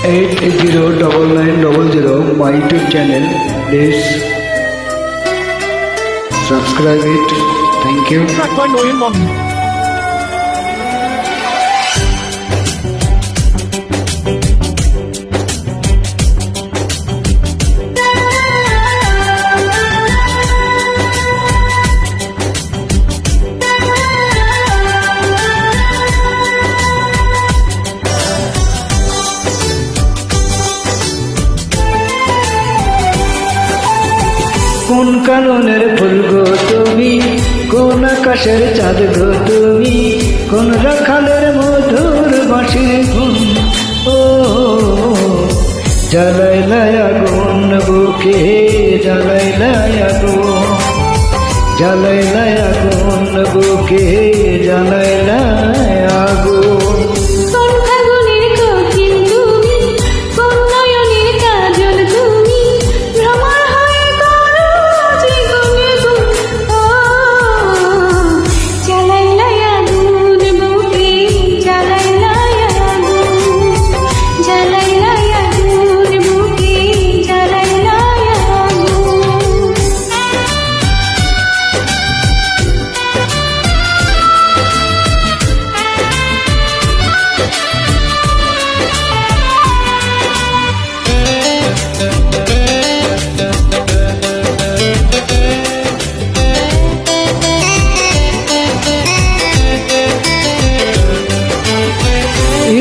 809900 my YouTube channel. Please subscribe it. Thank you. Track by Noyan Mommy. কোন কাননের ফুল গো তুমি, কোন আকাশের চাঁদ গো তুমি, কোন রাখালের মধুর বাঁশির গুণ। ও জ্বালাইলাই আগুন বুকে, জ্বালাইলাই আগুন, জ্বালাইলাই আগুন বুকে, জ্বালাইলাই আগুন।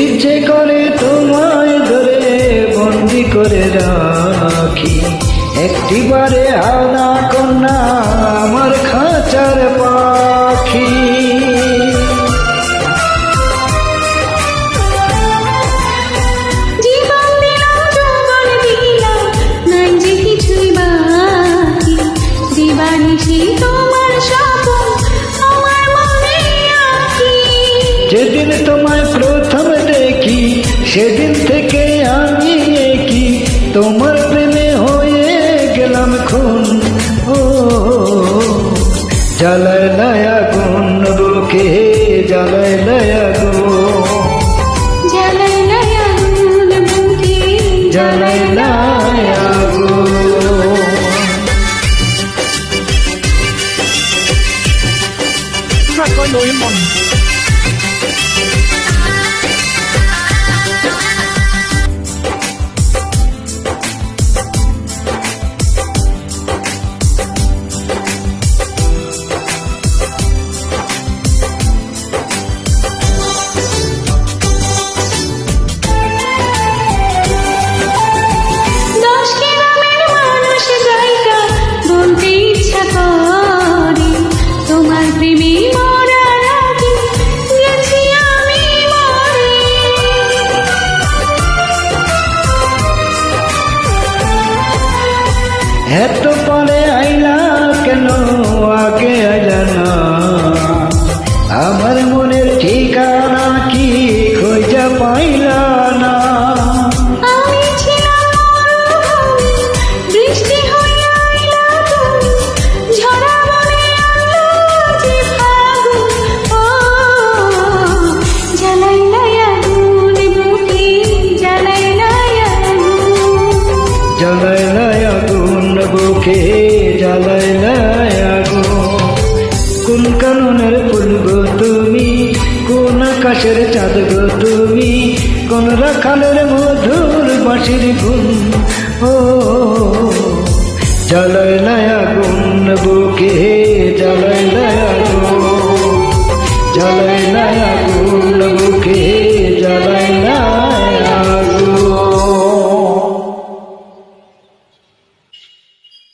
ইচ্ছে করে তোমায় ধরে বন্দি করে রাখি, একটিবারে হাওনা কন্যা আমার খাঁচার পাখি। যেদিন তোমায় প্রথম দেখি, সেদিন থেকে আমি কি তোমার প্রেমে হয়ে গেলাম খুন। ও জ্বালাইলাই আগুন বুকে, জ্বালাইলাই আগুন, জ্বালাইলাই আগুন বুকে, জ্বালাইলাই আগুন। Track by Noyan Mommy. এত পরে আইলা কেন, আগে আইলা না? আমার মনের ঠিকানা কি খোঁজা পাইলা না? জ্বালাইলাই আগুন বুকে, জ্বালাইলাই আগুন। কোন কাননের ফুল গো তুমি, কোন আকাশের চাঁদ গো তুমি, কোন রাখালের মধুর বাঁশির গুণ। ও জ্বালাইলাই আগুন বুকে।